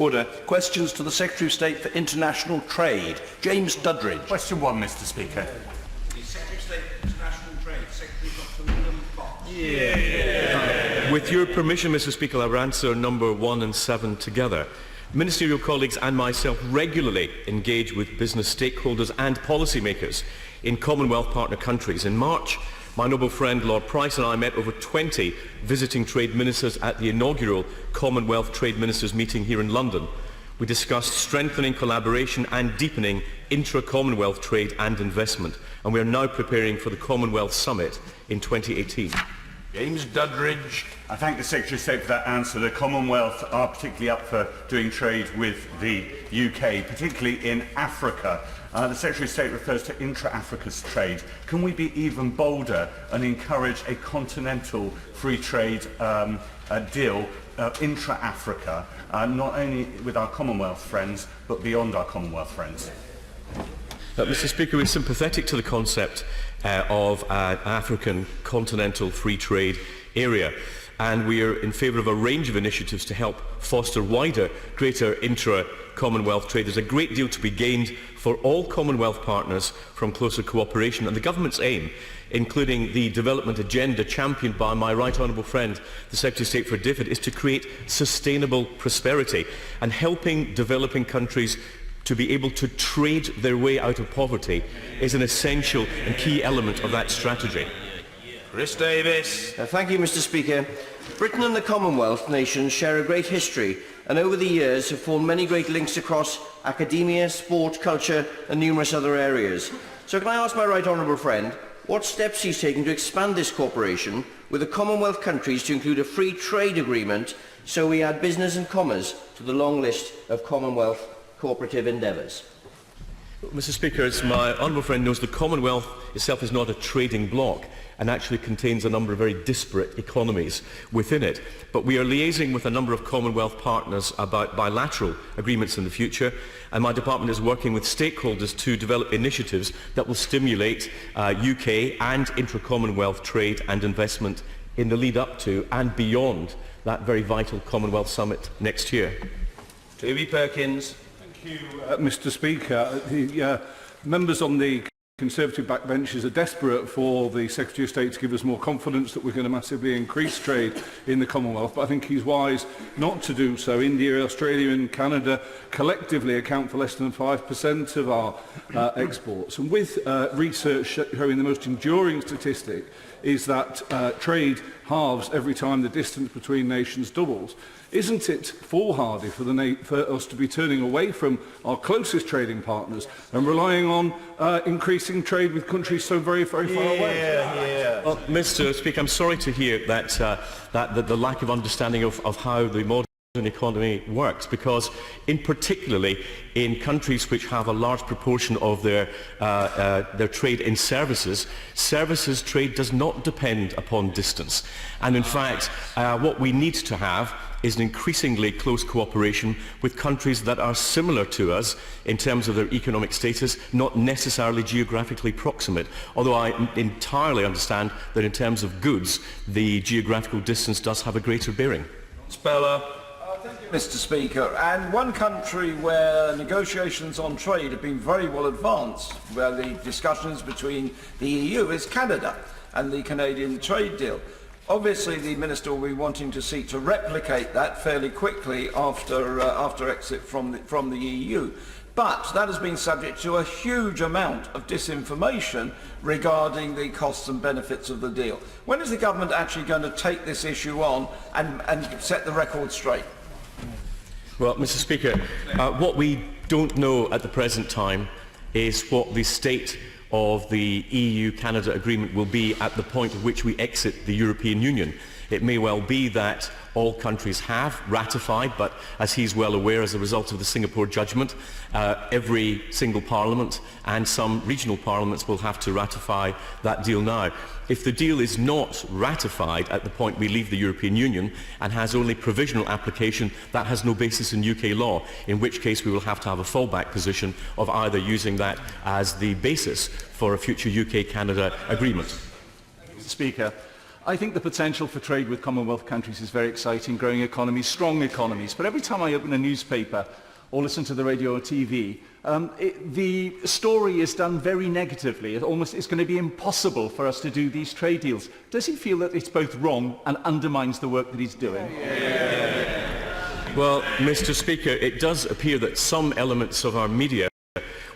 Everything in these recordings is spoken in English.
Order. Questions to the Secretary of State for International Trade. James Duddridge. Question 1, Mr. Speaker. The Secretary of State for International Trade, Secretary Dr. William Fox. With your permission, Mr. Speaker, I will answer number 1 and 7 together. Ministerial colleagues and myself regularly engage with business stakeholders and policymakers in Commonwealth partner countries. In March, my noble friend Lord Price and I met over 20 visiting trade ministers at the inaugural Commonwealth Trade Ministers meeting here in London. We discussed strengthening collaboration and deepening intra-Commonwealth trade and investment, and we are now preparing for the Commonwealth Summit in 2018. James Duddridge. I thank the Secretary of State for that answer. The Commonwealth are particularly up for doing trade with the UK, particularly in Africa. The Secretary of State refers to intra-Africa trade. Can we be even bolder and encourage a continental free trade deal intra-Africa, not only with our Commonwealth friends, but beyond our Commonwealth friends? Mr. Speaker, we're sympathetic to the concept of an African continental free trade area, and we are in favour of a range of initiatives to help foster wider, greater intra-Commonwealth trade. There's a great deal to be gained for all Commonwealth partners from closer cooperation, and the Government's aim, including the development agenda championed by my right honourable friend, the Secretary of State for DFID, is to create sustainable prosperity, and helping developing countries to be able to trade their way out of poverty is an essential and key element of that strategy. Chris Davis. Thank you, Mr. Speaker. Britain and the Commonwealth nations share a great history and over the years have formed many great links across academia, sport, culture and numerous other areas. So can I ask my right honourable friend what steps he's taking to expand this cooperation with the Commonwealth countries to include a free trade agreement so we add business and commerce to the long list of Commonwealth cooperative endeavours? Mr. Speaker, as my honourable friend knows, the Commonwealth itself is not a trading bloc and actually contains a number of very disparate economies within it. But we are liaising with a number of Commonwealth partners about bilateral agreements in the future, and my department is working with stakeholders to develop initiatives that will stimulate UK and intra-Commonwealth trade and investment in the lead up to and beyond that very vital Commonwealth Summit next year. Toby Perkins. Thank you, Mr. Speaker. The members on the Conservative backbenches are desperate for the Secretary of State to give us more confidence that we're going to massively increase trade in the Commonwealth, but I think he's wise not to do so. India, Australia and Canada collectively account for less than 5% of our exports. And with research showing the most enduring statistic is that trade halves every time the distance between nations doubles. Isn't it foolhardy for us to be turning away from our closest trading partners and relying on increasing trade with countries so very, very far away? Well, Mr. Speaker, I'm sorry to hear that, the lack of understanding of how the modern economy works, because particularly in countries which have a large proportion of their trade in services trade does not depend upon distance. And in fact, what we need to have is an increasingly close cooperation with countries that are similar to us in terms of their economic status, not necessarily geographically proximate, although I entirely understand that in terms of goods, the geographical distance does have a greater bearing. Speller. Thank you, Mr. Speaker. And one country where negotiations on trade have been very well advanced, where the discussions between the EU is Canada and the Canadian trade deal. Obviously, the Minister will be wanting to seek to replicate that fairly quickly after exit from the EU. But that has been subject to a huge amount of disinformation regarding the costs and benefits of the deal. When is the government actually going to take this issue on and set the record straight? Well, Mr. Speaker, what we don't know at the present time is what the state of the EU-Canada agreement will be at the point at which we exit the European Union. It may well be that all countries have ratified, but as he's well aware, as a result of the Singapore judgment, every single parliament and some regional parliaments will have to ratify that deal now. If the deal is not ratified at the point we leave the European Union and has only provisional application, that has no basis in UK law, in which case we will have to have a fallback position of either using that as the basis for a future UK-Canada agreement. Mr. Speaker, I think the potential for trade with Commonwealth countries is very exciting, growing economies, strong economies. But every time I open a newspaper or listen to the radio or TV, the story is done very negatively. It's going to be impossible for us to do these trade deals. Does he feel that it's both wrong and undermines the work that he's doing? Well, Mr. Speaker, it does appear that some elements of our media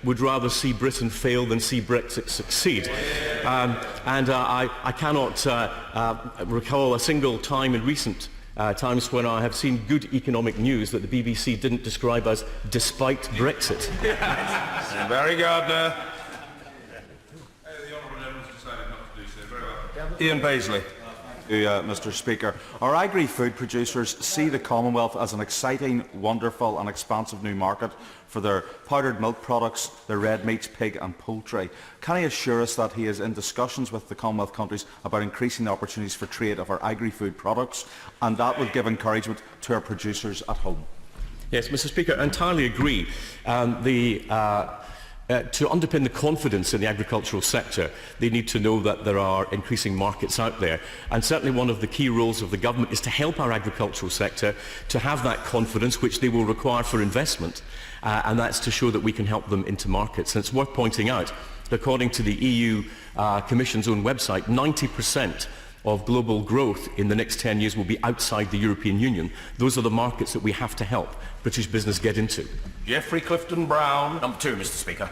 would rather see Britain fail than see Brexit succeed. I cannot recall a single time in recent times when I have seen good economic news that the BBC didn't describe as despite Brexit. Very good. The Honourable Gentleman has decided not to do so. Very well. Ian Paisley. Mr. Speaker. Our agri-food producers see the Commonwealth as an exciting, wonderful and expansive new market for their powdered milk products, their red meats, pig and poultry. Can he assure us that he is in discussions with the Commonwealth countries about increasing the opportunities for trade of our agri-food products, and that would give encouragement to our producers at home? Yes, Mr. Speaker, I entirely agree. To underpin the confidence in the agricultural sector, they need to know that there are increasing markets out there. And certainly one of the key roles of the government is to help our agricultural sector to have that confidence which they will require for investment. And that's to show that we can help them into markets. And it's worth pointing out that according to the EU Commission's own website, 90% of global growth in the next 10 years will be outside the European Union. Those are the markets that we have to help British business get into. Geoffrey Clifton Brown. Number 2, Mr. Speaker.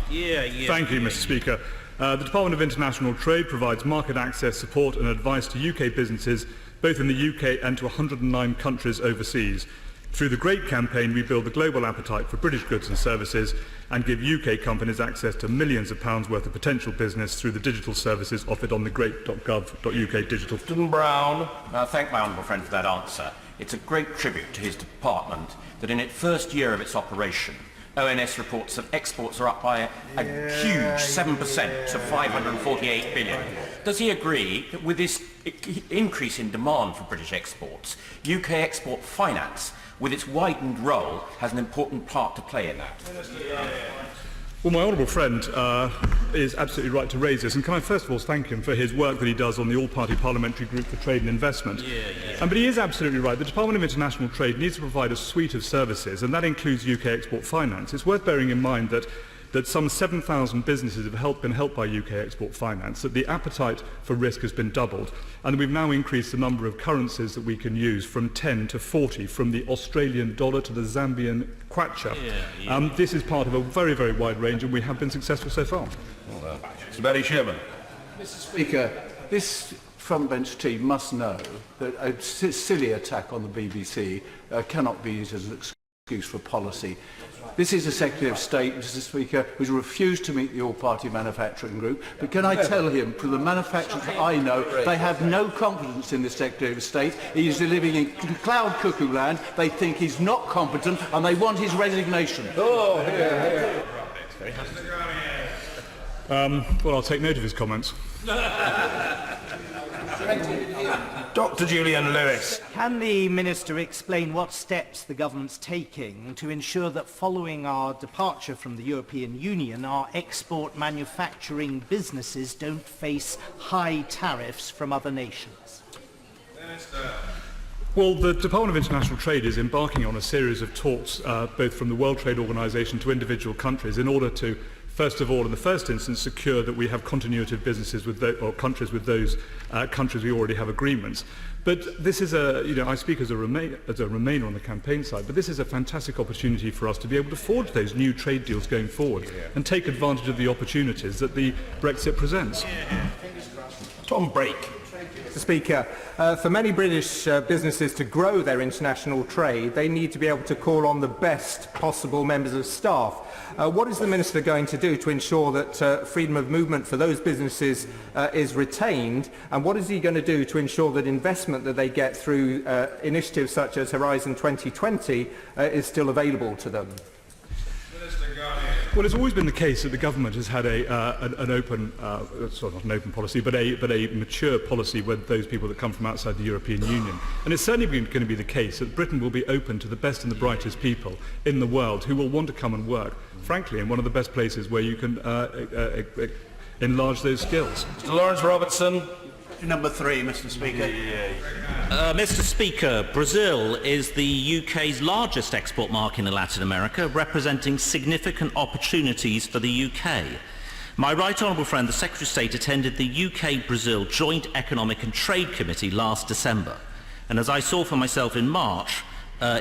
Thank you, Mr. Speaker. The Department of International Trade provides market access, support and advice to UK businesses, both in the UK and to 109 countries overseas. Through the GREAT campaign, we build the global appetite for British goods and services and give UK companies access to millions of pounds worth of potential business through the digital services offered on the great.gov.uk digital. Clifton Brown. I thank my honourable friend for that answer. It's a great tribute to his department that in its first year of its operation, ONS reports that exports are up by a huge 7% to 548 billion. Does he agree that with this increase in demand for British exports, UK Export Finance, with its widened role, has an important part to play in that? Well, my honourable friend is absolutely right to raise this, and can I first of all thank him for his work that he does on the All-Party Parliamentary Group for Trade and Investment. But he is absolutely right. The Department of International Trade needs to provide a suite of services, and that includes UK Export Finance. It's worth bearing in mind that some 7,000 businesses have been helped by UK Export Finance, that the appetite for risk has been doubled, and we've now increased the number of currencies that we can use from 10 to 40, from the Australian dollar to the Zambian kwacha. This is part of a very, very wide range, and we have been successful so far. Mr. Barry Sherman. Mr. Speaker, this front bench team must know that a silly attack on the BBC cannot be used as an excuse for policy. This is a Secretary of State, Mr. Speaker, who's refused to meet the All-Party Manufacturing Group. But can I tell him, from the manufacturers I know, they have no confidence in the Secretary of State. He is living in cloud cuckoo land. They think he's not competent, and they want his resignation. Well, I'll take note of his comments. Dr. Julian Lewis. Can the Minister explain what steps the government's taking to ensure that following our departure from the European Union, our export manufacturing businesses don't face high tariffs from other nations? Well, the Department of International Trade is embarking on a series of talks, both from the World Trade Organization to individual countries, in order to, first of all, in the first instance, secure that we have continuity of businesses with countries with those countries we already have agreements. But this is I speak as a Remainer on the campaign side, but this is a fantastic opportunity for us to be able to forge those new trade deals going forward and take advantage of the opportunities that the Brexit presents. Tom Brake. Mr. Speaker, for many British businesses to grow their international trade, they need to be able to call on the best possible members of staff. What is the Minister going to do to ensure that freedom of movement for those businesses is retained, and what is he going to do to ensure that investment that they get through initiatives such as Horizon 2020 is still available to them? Well, it's always been the case that the government has had an open, sort of not an open policy, but a mature policy with those people that come from outside the European Union. And it's certainly going to be the case that Britain will be open to the best and the brightest people in the world who will want to come and work, frankly, in one of the best places where you can enlarge those skills. Mr Lawrence Robertson. Number 3, Mr Speaker. Mr Speaker, Brazil is the UK's largest export market in Latin America, representing significant opportunities for the UK. My right honourable friend, the Secretary of State, attended the UK-Brazil Joint Economic and Trade Committee last December. And as I saw for myself in March,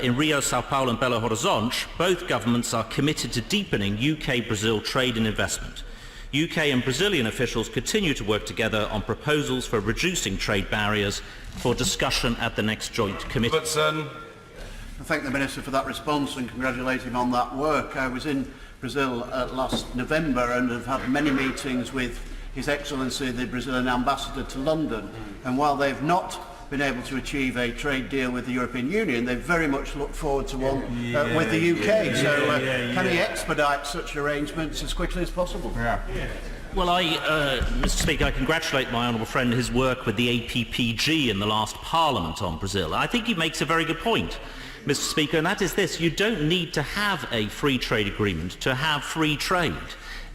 in Rio, Sao Paulo and Belo Horizonte, both governments are committed to deepening UK-Brazil trade and investment. UK and Brazilian officials continue to work together on proposals for reducing trade barriers for discussion at the next joint committee. I thank the Minister for that response and congratulate him on that work. I was in Brazil last November and have had many meetings with His Excellency the Brazilian Ambassador to London, and while they've not been able to achieve a trade deal with the European Union, they very much look forward to one with the UK. Can he expedite such arrangements as quickly as possible? Well, Mr Speaker, I congratulate my honourable friend on his work with the APPG in the last Parliament on Brazil. I think he makes a very good point, Mr Speaker, and that is this: you don't need to have a free trade agreement to have free trade.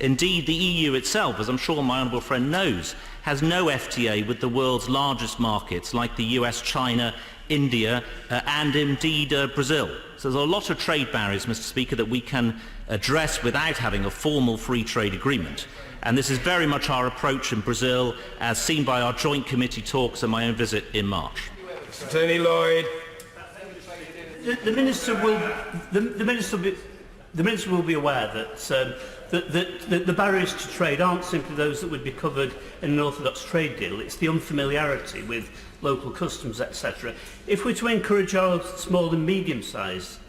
Indeed, the EU itself, as I'm sure my honourable friend knows, has no FTA with the world's largest markets like the US, China, India and indeed Brazil. So there's a lot of trade barriers, Mr Speaker, that we can address without having a formal free trade agreement. And this is very much our approach in Brazil, as seen by our joint committee talks and my own visit in March. Mr Tony Lloyd. The Minister will be aware that the barriers to trade aren't simply those that would be covered in an orthodox trade deal. It's the unfamiliarity with local customs, etc. If we're to encourage our small and medium-sized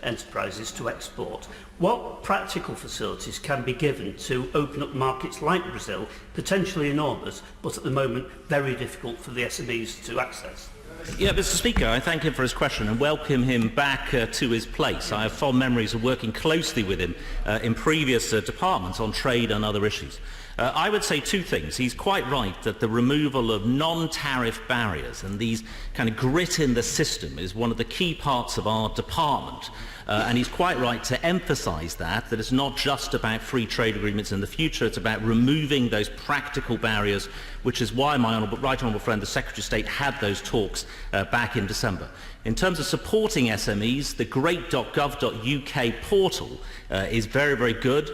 enterprises to export, what practical facilities can be given to open up markets like Brazil, potentially enormous, but at the moment very difficult for the SMEs to access? Yeah, Mr Speaker, I thank him for his question and welcome him back to his place. I have fond memories of working closely with him in previous departments on trade and other issues. I would say two things. He's quite right that the removal of non-tariff barriers and these kind of grit in the system is one of the key parts of our department. And he's quite right to emphasise that it's not just about free trade agreements in the future, it's about removing those practical barriers, which is why my right honourable friend, the Secretary of State, had those talks back in December. In terms of supporting SMEs, the great.gov.uk portal is very, very good.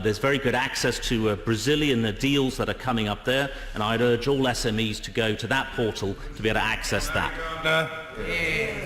There's very good access to Brazilian deals that are coming up there, and I'd urge all SMEs to go to that portal to be able to access that.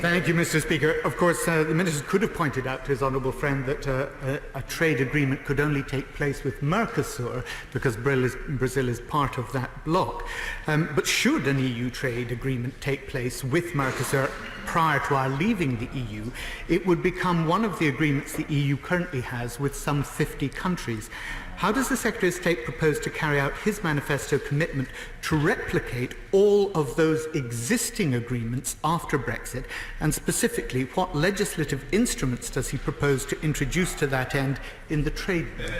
Thank you, Mr Speaker. Of course, the Minister could have pointed out to his honourable friend that a trade agreement could only take place with Mercosur because Brazil is part of that bloc. But should an EU trade agreement take place with Mercosur prior to our leaving the EU, it would become one of the agreements the EU currently has with some 50 countries. How does the Secretary of State propose to carry out his manifesto commitment to replicate all of those existing agreements after Brexit, and specifically what legislative instruments does he propose to introduce to that end in the trade bill?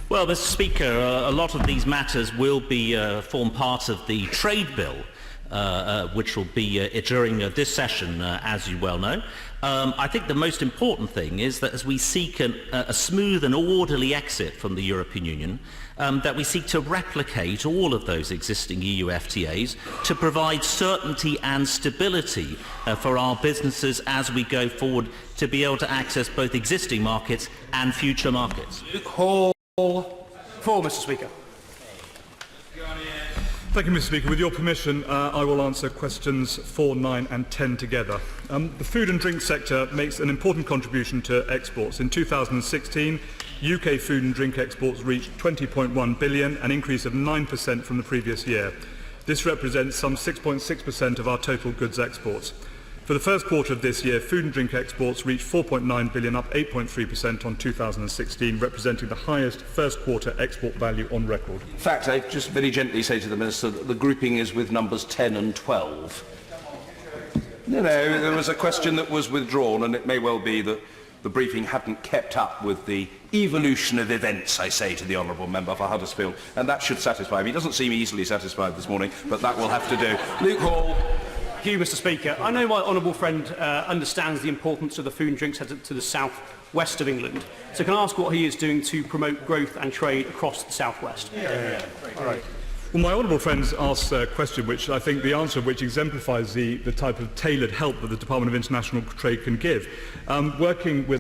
Well, Mr Speaker, a lot of these matters will be form part of the trade bill, which will be during this session, as you well know. I think the most important thing is that as we seek a smooth and orderly exit from the European Union, that we seek to replicate all of those existing EU FTAs to provide certainty and stability for our businesses as we go forward to be able to access both existing markets and future markets. Luke Hall. 4, Mr Speaker. Thank you, Mr Speaker. With your permission, I will answer questions 4, 9 and 10 together. The food and drink sector makes an important contribution to exports. In 2016, UK food and drink exports reached 20.1 billion, an increase of 9% from the previous year. This represents some 6.6% of our total goods exports. For the first quarter of this year, food and drink exports reached 4.9 billion, up 8.3% on 2016, representing the highest first quarter export value on record. In fact, I just very gently say to the Minister that the grouping is with numbers 10 and 12. No, there was a question that was withdrawn, and it may well be that the briefing hadn't kept up with the evolution of events, I say to the Honourable Member for Huddersfield, and that should satisfy him. He doesn't seem easily satisfied this morning, but that will have to do. Luke Hall. Thank you, Mr Speaker. I know my honourable friend understands the importance of the food and drink sector to the south west of England. So can I ask what he is doing to promote growth and trade across the southwest? All right. Well, my honourable friends asked a question which I think the answer of which exemplifies the type of tailored help that the Department of International Trade can give. Working with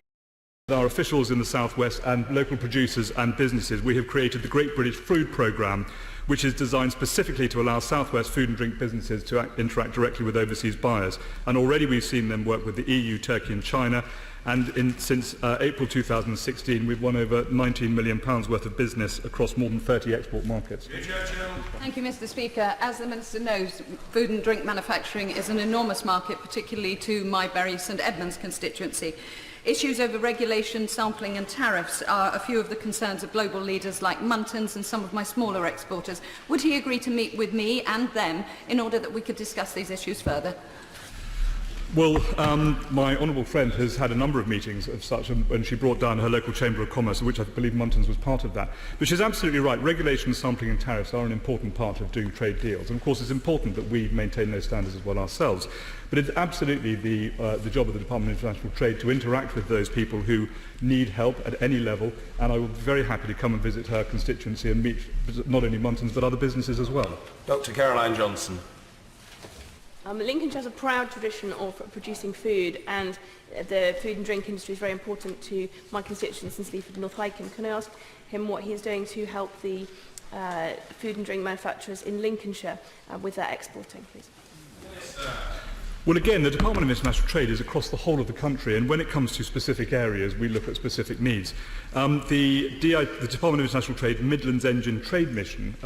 our officials in the southwest and local producers and businesses, we have created the Great British Food Programme, which is designed specifically to allow southwest food and drink businesses to interact directly with overseas buyers. And already we've seen them work with the EU, Turkey and China. And since April 2016, we've won over £19 million worth of business across more than 30 export markets. Thank you, Mr. Speaker. As the Minister knows, food and drink manufacturing is an enormous market, particularly to my Bury St Edmunds constituency. Issues over regulation, sampling and tariffs are a few of the concerns of global leaders like Muntons and some of my smaller exporters. Would he agree to meet with me and them in order that we could discuss these issues further? Well, my honourable friend has had a number of meetings of such, and she brought down her local Chamber of Commerce, of which I believe Muntons was part of that. But she's absolutely right. Regulation, sampling and tariffs are an important part of doing trade deals. And of course it's important that we maintain those standards as well ourselves. But it's absolutely the job of the Department of International Trade to interact with those people who need help at any level. And I will be very happy to come and visit her constituency and meet not only Muntons but other businesses as well. Dr. Caroline Johnson. Lincolnshire has a proud tradition of producing food, and the food and drink industry is very important to my constituents in Sleaford and North Wycombe. Can I ask him what he is doing to help the food and drink manufacturers in Lincolnshire with their exporting, please? Well, again, the Department of International Trade is across the whole of the country, and when it comes to specific areas, we look at specific needs. The Department of International Trade Midlands Engine Trade Mission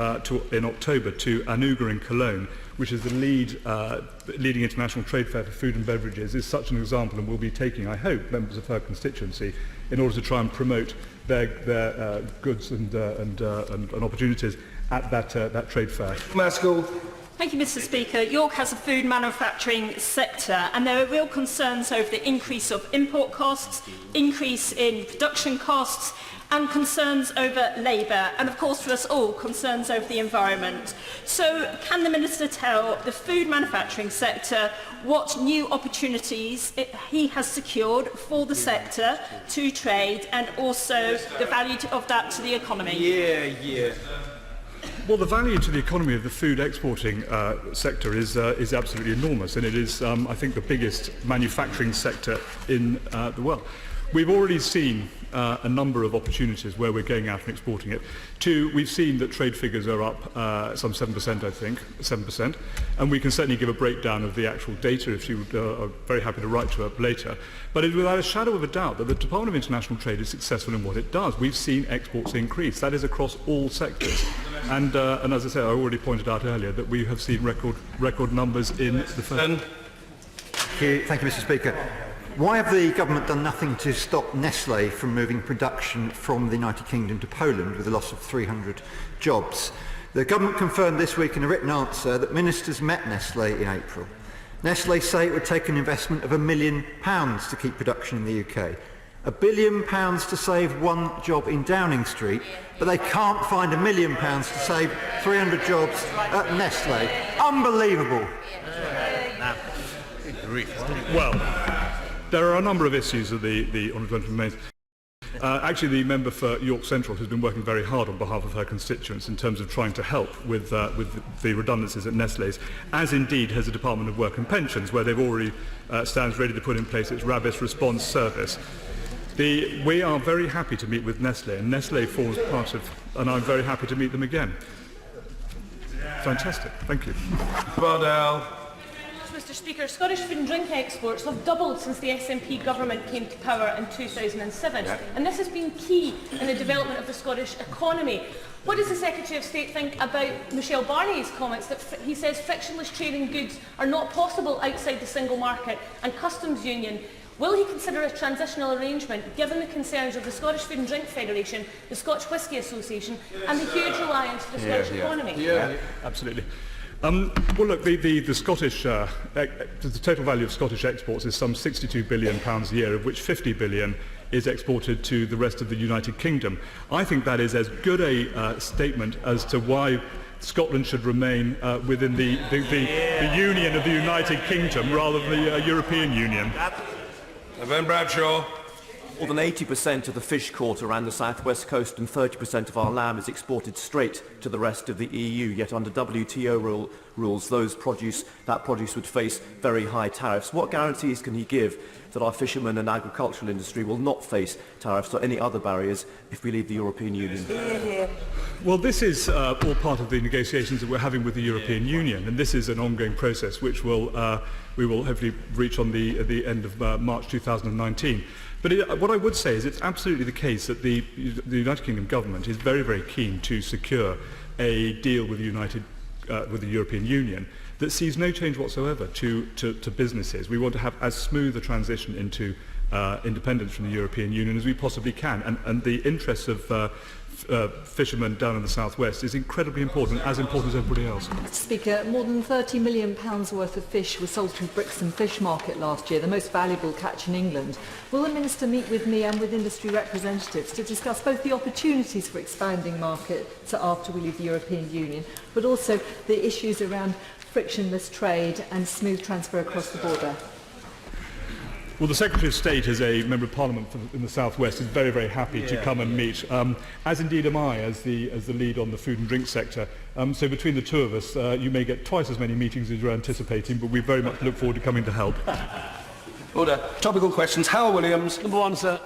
in October to Anuga in Cologne, which is the leading international trade fair for food and beverages, is such an example, and will be taking, I hope, members of her constituency in order to try and promote their goods and opportunities at that trade fair. Maskell. Thank you, Mr. Speaker. York has a food manufacturing sector, and there are real concerns over the increase of import costs, increase in production costs, and concerns over labour, and of course for us all, concerns over the environment. So can the Minister tell the food manufacturing sector what new opportunities he has secured for the sector to trade, and also the value of that to the economy? Well, the value to the economy of the food exporting sector is absolutely enormous, and it is, I think, the biggest manufacturing sector in the world. We've already seen a number of opportunities where we're going out and exporting it. We've seen that trade figures are up some 7%, I think, 7%, and we can certainly give a breakdown of the actual data if you are very happy to write to her later. But it is without a shadow of a doubt that the Department of International Trade is successful in what it does. We've seen exports increase. That is across all sectors. And as I said, I already pointed out earlier that we have seen record numbers in the first... Thank you, Mr. Speaker. Why have the government done nothing to stop Nestlé from moving production from the United Kingdom to Poland with the loss of 300 jobs? The government confirmed this week in a written answer that ministers met Nestlé in April. Nestlé say it would take an investment of £1 million to keep production in the UK. £1 billion to save one job in Downing Street, but they can't find £1 million to save 300 jobs at Nestlé. Unbelievable. Well, there are a number of issues that the honourable gentleman made. Actually, the member for York Central has been working very hard on behalf of her constituents in terms of trying to help with the redundancies at Nestlé's, as indeed has the Department of Work and Pensions, where they've already stands ready to put in place its Rabis response service. We are very happy to meet with Nestlé, and Nestlé forms part of, and I'm very happy to meet them again. Fantastic, thank you. Bardell. Mr. Speaker, Scottish food and drink exports have doubled since the SNP government came to power in 2007, and this has been key in the development of the Scottish economy. What does the Secretary of State think about Michel Barnier's comments that he says frictionless trading goods are not possible outside the single market and customs union? Will he consider a transitional arrangement, given the concerns of the Scottish Food and Drink Federation, the Scotch Whisky Association and the huge reliance on the Scottish economy? Absolutely. Well, look, the Scottish, the total value of Scottish exports is some £62 billion a year, of which £50 billion is exported to the rest of the United Kingdom. I think that is as good a statement as to why Scotland should remain within the union of the United Kingdom rather than the European Union. Ben Bradshaw. More than 80% of the fish caught around the southwest coast and 30% of our lamb is exported straight to the rest of the EU, yet under WTO rules that produce would face very high tariffs. What guarantees can he give that our fishermen and agricultural industry will not face tariffs or any other barriers if we leave the European Union? Well, this is all part of the negotiations that we're having with the European Union, and this is an ongoing process which we will hopefully reach on the end of March 2019. But what I would say is it's absolutely the case that the United Kingdom government is very, very keen to secure a deal with the European Union that sees no change whatsoever to businesses. We want to have as smooth a transition into independence from the European Union as we possibly can, and the interests of fishermen down in the southwest is incredibly important as everybody else. Mr. Speaker, more than £30 million worth of fish was sold through Brixton Fish Market last year, the most valuable catch in England. Will the Minister meet with me and with industry representatives to discuss both the opportunities for expanding markets after we leave the European Union, but also the issues around frictionless trade and smooth transfer across the border? Well, the Secretary of State, as a Member of Parliament in the South West, is very, very happy to come and meet, as indeed am I, as the lead on the food and drink sector. So between the two of us, you may get twice as many meetings as you're anticipating, but we very much look forward to coming to help. Order. Topical questions. Howell Williams. Number one, sir.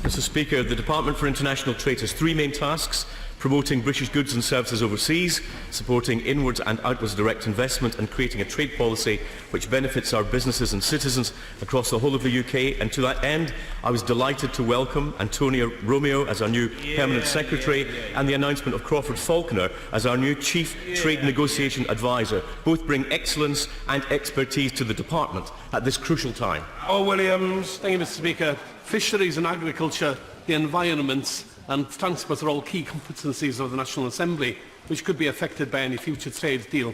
Mr. Speaker, the Department for International Trade has three main tasks: promoting British goods and services overseas, supporting inwards and outwards direct investment, and creating a trade policy which benefits our businesses and citizens across the whole of the UK. And to that end, I was delighted to welcome Antonia Romeo as our new Permanent Secretary and the announcement of Crawford Falconer as our new Chief Trade Negotiation Advisor. Both bring excellence and expertise to the Department at this crucial time. Williams. Thank you, Mr. Speaker. Fisheries and agriculture, the environment and transport are all key competencies of the National Assembly, which could be affected by any future trade deal.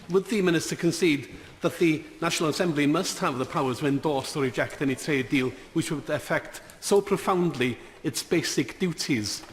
Would the Minister concede that the National Assembly must have the power to endorse or reject any trade deal which would affect so profoundly its basic duties?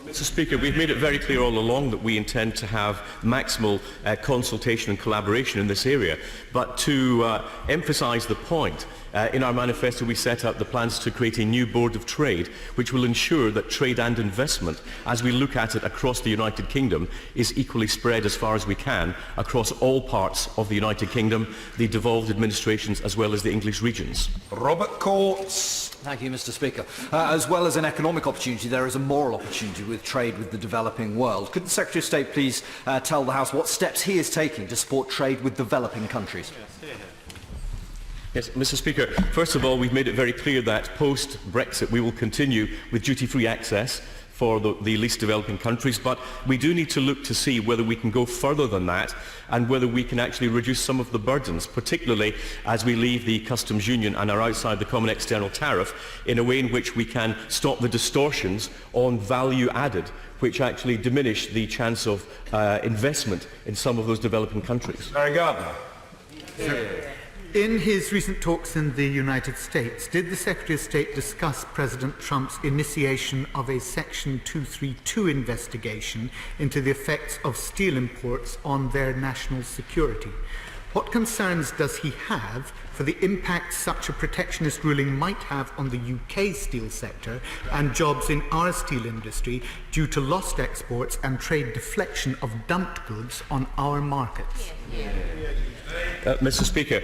Mr. Speaker, we've made it very clear all along that we intend to have maximal consultation and collaboration in this area. But to emphasise the point, in our manifesto we set out the plans to create a new Board of Trade which will ensure that trade and investment, as we look at it across the United Kingdom, is equally spread as far as we can across all parts of the United Kingdom, the devolved administrations as well as the English regions. Robert Courts. Thank you, Mr. Speaker. As well as an economic opportunity, there is a moral opportunity with trade with the developing world. Could the Secretary of State please tell the House what steps he is taking to support trade with developing countries? Yes, Mr. Speaker, first of all, we've made it very clear that post-Brexit we will continue with duty-free access for the least developing countries, but we do need to look to see whether we can go further than that and whether we can actually reduce some of the burdens, particularly as we leave the customs union and are outside the common external tariff, in a way in which we can stop the distortions on value added, which actually diminish the chance of investment in some of those developing countries. Barry Gardner. In his recent talks in the United States, did the Secretary of State discuss President Trump's initiation of a Section 232 investigation into the effects of steel imports on their national security? What concerns does he have for the impact such a protectionist ruling might have on the UK steel sector and jobs in our steel industry due to lost exports and trade deflection of dumped goods on our markets? Mr. Speaker,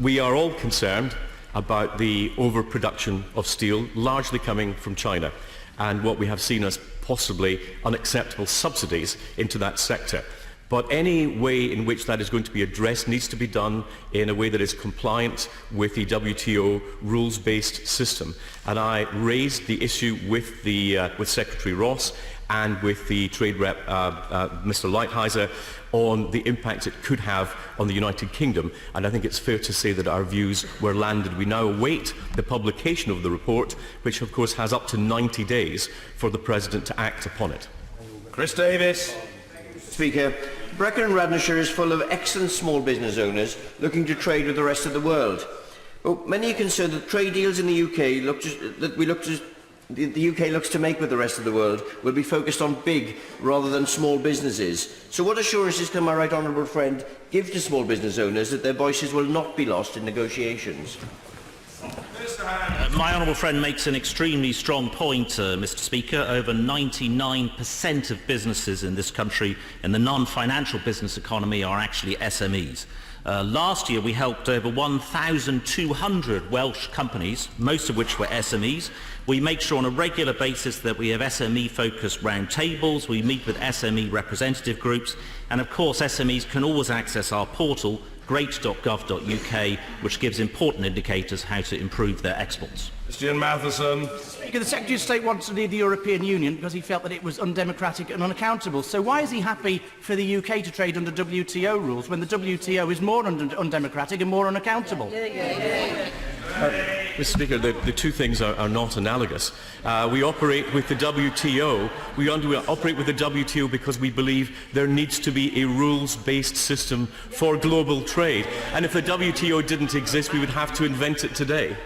we are all concerned about the overproduction of steel, largely coming from China, and what we have seen as possibly unacceptable subsidies into that sector. But any way in which that is going to be addressed needs to be done in a way that is compliant with the WTO rules-based system. And I raised the issue with Secretary Ross and with the Trade Rep, Mr. Lighthizer, on the impact it could have on the United Kingdom, and I think it's fair to say that our views were landed. We now await the publication of the report, which of course has up to 90 days for the President to act upon it. Chris Davis. Speaker, Brecon and Radnorshire is full of excellent small business owners looking to trade with the rest of the world. But many are concerned that trade deals in the UK the UK looks to make with the rest of the world will be focused on big rather than small businesses. So what assurances can my right honourable friend give to small business owners that their voices will not be lost in negotiations? My honourable friend makes an extremely strong point, Mr Speaker. Over 99% of businesses in this country in the non-financial business economy are actually SMEs. Last year we helped over 1,200 Welsh companies, most of which were SMEs. We make sure on a regular basis that we have SME-focused roundtables, we meet with SME representative groups, and of course SMEs can always access our portal, great.gov.uk, which gives important indicators how to improve their exports. Mr Matheson. Speaker, the Secretary of State wants to leave the European Union because he felt that it was undemocratic and unaccountable. So why is he happy for the UK to trade under WTO rules when the WTO is more undemocratic and more unaccountable? Mr Speaker, the two things are not analogous. We operate with the WTO. We operate with the WTO because we believe there needs to be a rules-based system for global trade. And if the WTO didn't exist, we would have to invent it today.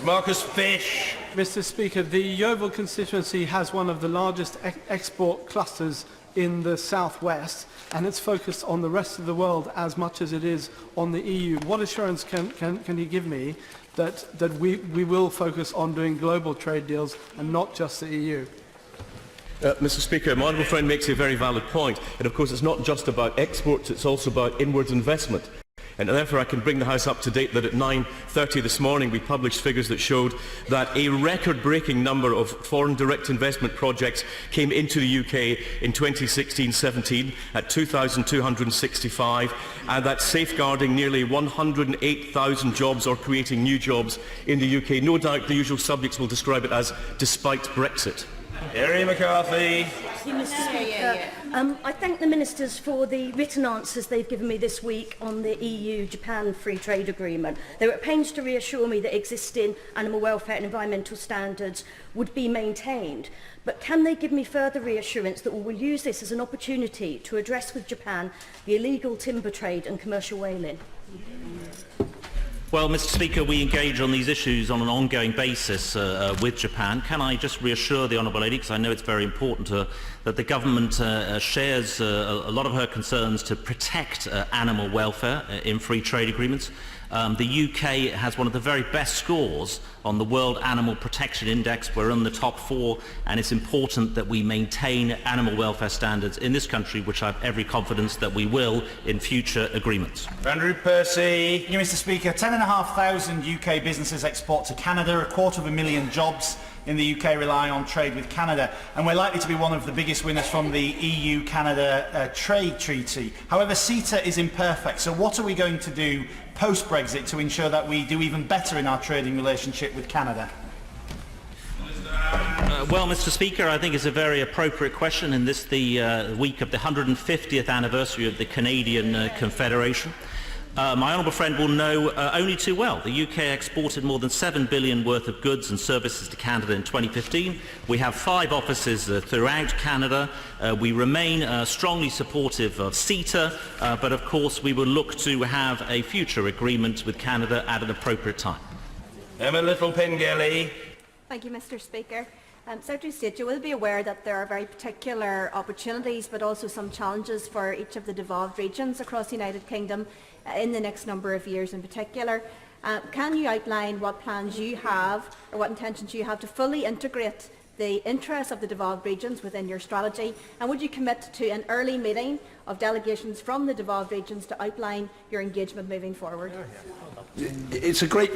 Marcus Fish. Mr Speaker, the Yeovil constituency has one of the largest export clusters in the southwest, and it's focused on the rest of the world as much as it is on the EU. What assurance can you give me that we will focus on doing global trade deals and not just the EU? Mr Speaker, my honourable friend makes a very valid point. And of course it's not just about exports, it's also about inward investment. And therefore I can bring the House up to date that at 9:30 this morning we published figures that showed that a record-breaking number of foreign direct investment projects came into the UK in 2016-17 at 2,265, and that safeguarding nearly 108,000 jobs or creating new jobs in the UK. No doubt the usual subjects will describe it as despite Brexit. Jerry McCarthy. Thank you, Mr Speaker. I thank the ministers for the written answers they've given me this week on the EU-Japan Free Trade Agreement. They were at pains to reassure me that existing animal welfare and environmental standards would be maintained. But can they give me further reassurance that we will use this as an opportunity to address with Japan the illegal timber trade and commercial whaling? Well, Mr Speaker, we engage on these issues on an ongoing basis with Japan. Can I just reassure the Honourable Lady, because I know it's very important to her, that the government shares a lot of her concerns to protect animal welfare in free trade agreements. The UK has one of the very best scores on the World Animal Protection Index. We're in the top 4, and it's important that we maintain animal welfare standards in this country, which I have every confidence that we will in future agreements. Andrew Percy. Thank you, Mr Speaker. 10,500 UK businesses export to Canada, 250,000 jobs in the UK rely on trade with Canada, and we're likely to be one of the biggest winners from the EU-Canada trade treaty. However, CETA is imperfect, so what are we going to do post-Brexit to ensure that we do even better in our trading relationship with Canada? Well, Mr Speaker, I think it's a very appropriate question in this, the week of the 150th anniversary of the Canadian Confederation. My honourable friend will know only too well. The UK exported more than $7 billion worth of goods and services to Canada in 2015. We have 5 offices throughout Canada. We remain strongly supportive of CETA, but of course we will look to have a future agreement with Canada at an appropriate time. Emma Little-Pengelly. Thank you, Mr Speaker. Secretary of State, you will be aware that there are very particular opportunities but also some challenges for each of the devolved regions across the United Kingdom in the next number of years in particular. Can you outline what plans you have or what intentions you have to fully integrate the interests of the devolved regions within your strategy, and would you commit to an early meeting of delegations from the devolved regions to outline your engagement moving forward? It's a great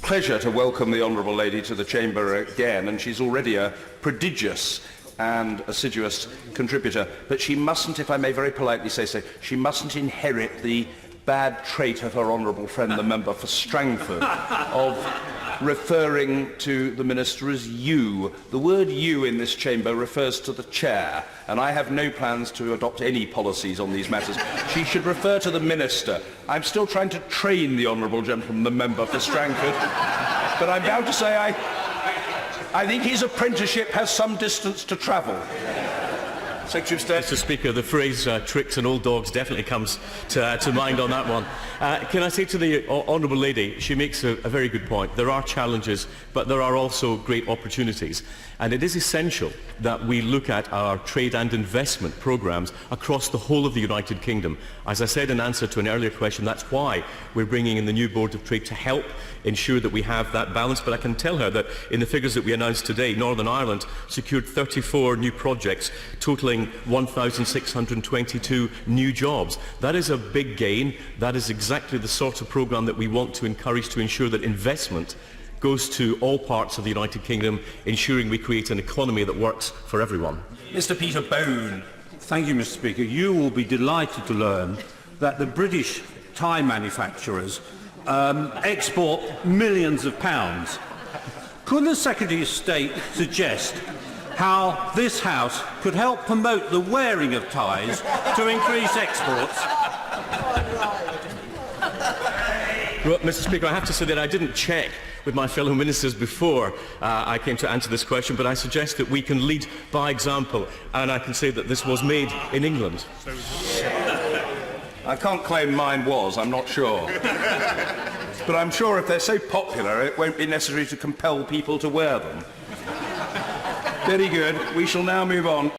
pleasure to welcome the Honourable Lady to the Chamber again, and she's already a prodigious and assiduous contributor, but she mustn't, if I may very politely say so, she mustn't inherit the bad trait of her honourable friend, the member for Strangford, of referring to the Minister as you. The word you in this chamber refers to the Chair, and I have no plans to adopt any policies on these matters. She should refer to the Minister. I'm still trying to train the honourable gentleman, the member for Strangford, but I'm bound to say I think his apprenticeship has some distance to travel. Secretary of State. Mr. Speaker, the phrase tricks and old dogs definitely comes to mind on that one. Can I say to the Honourable Lady, she makes a very good point. There are challenges, but there are also great opportunities. And it is essential that we look at our trade and investment programmes across the whole of the United Kingdom. As I said in answer to an earlier question, that's why we're bringing in the new Board of Trade to help ensure that we have that balance. But I can tell her that in the figures that we announced today, Northern Ireland secured 34 new projects totalling 1,622 new jobs. That is a big gain. That is exactly the sort of programme that we want to encourage to ensure that investment goes to all parts of the United Kingdom, ensuring we create an economy that works for everyone. Mr. Peter Bone. Thank you, Mr. Speaker. You will be delighted to learn that the British tie manufacturers export millions of pounds. Could the Secretary of State suggest how this House could help promote the wearing of ties to increase exports? Well, Mr. Speaker, I have to say that I didn't check with my fellow ministers before I came to answer this question, but I suggest that we can lead by example, and I can say that this was made in England. I can't claim mine was, I'm not sure. But I'm sure if they're so popular, it won't be necessary to compel people to wear them. Very good. We shall now move on.